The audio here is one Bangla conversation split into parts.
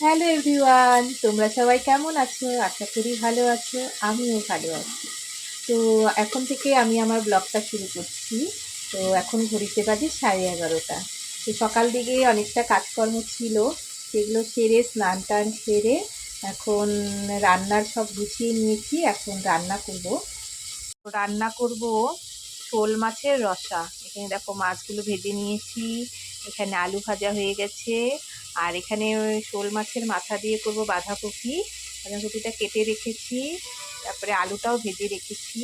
হ্যালো এভরিওয়ান, তোমরা সবাই কেমন আছো? আশা করি ভালো আছো। আমিও ভালো আছি। তো এখন থেকে আমি আমার ব্লগটা শুরু করছি। তো এখন ঘড়িতে বাজে 11:30। তো সকাল দিকে অনেকটা কাজকর্ম ছিল, সেগুলো সেরে স্নান টান সেরে এখন রান্নার সব গুছিয়ে নিয়েছি। এখন রান্না করব শোল মাছের রসা। এখানে দেখো মাছগুলো ভেজে নিয়েছি, এখানে আলু ভাজা হয়ে গেছে, আর এখানে শোল মাছের মাথা দিয়ে করব বাঁধাকপিটা কেটে রেখেছি, তারপরে আলুটাও ভেজে রেখেছি,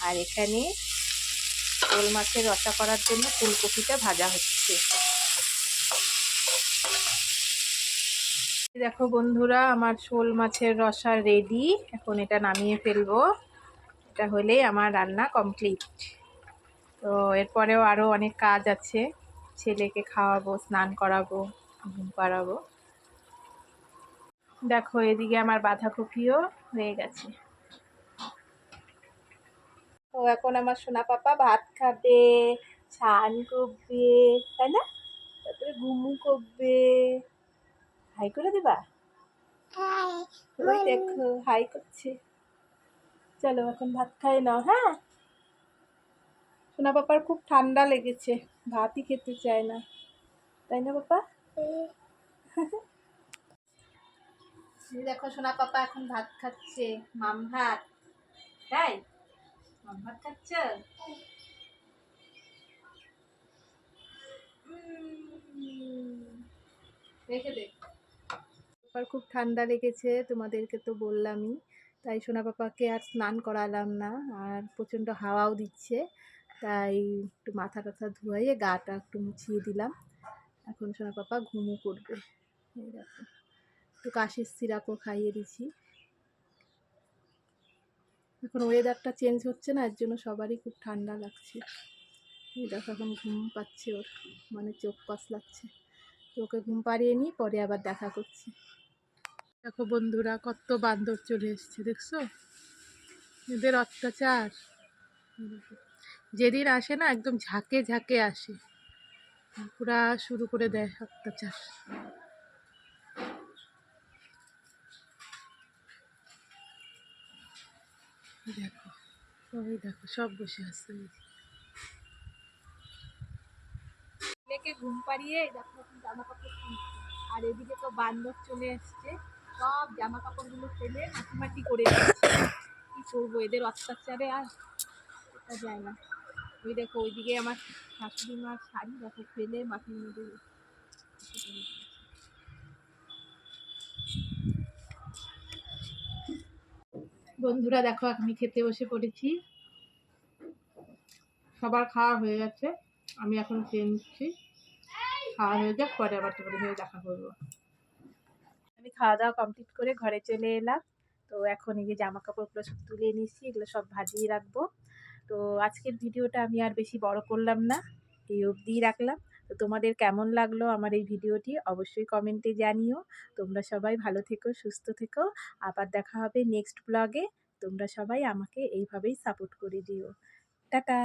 আর এখানে শোল মাছের রসা করার জন্য ফুলকপিটা ভাজা হচ্ছে। দেখো বন্ধুরা, আমার শোল মাছের রসা রেডি। এখন এটা নামিয়ে ফেলবো। এটা হলেই আমার রান্না কমপ্লিট। তো এরপরেও আরও অনেক কাজ আছে। ছেলেকে খাওয়াবো, স্নান করাবো, ঘুম পাড়াবো। দেখো এদিকে আমার বাঁধাকপিও হয়ে গেছে। তো এখন আমার সোনা পাপা ভাত খাবে, স্নান করবে, তাই না? তারপরে ঘুমু করবে। হাই করে দেবা? ওই দেখো হাই করছে। চলো এখন ভাত খাই নাও, হ্যাঁ? সোনা পাপার খুব ঠান্ডা লেগেছে, ভাতই খেতে চায় না, তাই না পাপা? দেখো সোনা পাপা এখন ভাত খাচ্ছে, মাম ভাত। তাই মাম ভাত খাচ্ছ? রেখে দে। পাপার খুব ঠান্ডা লেগেছে, তোমাদেরকে তো বললামই। তাই সোনা পাপাকে আর স্নান করালাম না, আর প্রচণ্ড হাওয়াও দিচ্ছে, তাই একটু মাথা টাথা ধুয়ে গাটা একটু মুছিয়ে দিলাম। এখন সোনা পাপা ঘুমো করবে। এই দেখো একটু কাশির সিরাপও খাইয়ে দিছি। এখন ওয়েদারটা চেঞ্জ হচ্ছে না, এর জন্য সবারই খুব ঠান্ডা লাগছে। এই দেখো এখন ঘুম পাচ্ছে ওর, মানে চোখ কসলাচ্ছে। তো ওকে ঘুম পাড়িয়ে নিই, পরে আবার দেখা করছি। দেখো বন্ধুরা, কত বান্দর চলে এসছে, দেখছো? এদের অত্যাচার যেদিন আসে না, একদম ঝাঁকে ঝাঁকে আসে, পুরা শুরু করে দেয় অত্যাচার। দেখো ওই দেখো সব বসে আছে। ছেলেকে ঘুম পাড়িয়ে দেখো জামা কাপড় খুলছি, আর এদিকে তো বান্দর চলে এসছে, সব জামা কাপড়গুলো ফেলে মাটি করে দিচ্ছে। কি করবো, এদের অত্যাচারে আর এটা যায় না। ওই দেখো ওইদিকে আমার শাশুড়ি মার শাড়ি দেখো ফেলে মাটির মধ্যে। বন্ধুরা দেখো আমি খেতে বসে পড়েছি, সবার খাওয়া হয়ে গেছে, আমি এখন খেয়ে নিচ্ছি। খাওয়া হয়ে যাক, পরে আবার তোমাদের সাথে দেখা করবো। আমি খাওয়া দাওয়া কমপ্লিট করে ঘরে চলে এলাম। তো এখন এই যে জামা কাপড়গুলো সব তুলে নিচ্ছি, এগুলো সব ভাজিয়ে রাখবো। তো আজকের ভিডিওটা আমি আর বেশি বড় করলাম না, এই অবধিই রাখলাম। তো তোমাদের কেমন লাগলো আমার এই ভিডিওটি অবশ্যই কমেন্টে জানিও। তোমরা সবাই ভালো থেকো, সুস্থ থেকো। আবার দেখা হবে নেক্সট ব্লগে। তোমরা সবাই আমাকে এইভাবেই সাপোর্ট করে দিও। টাটা।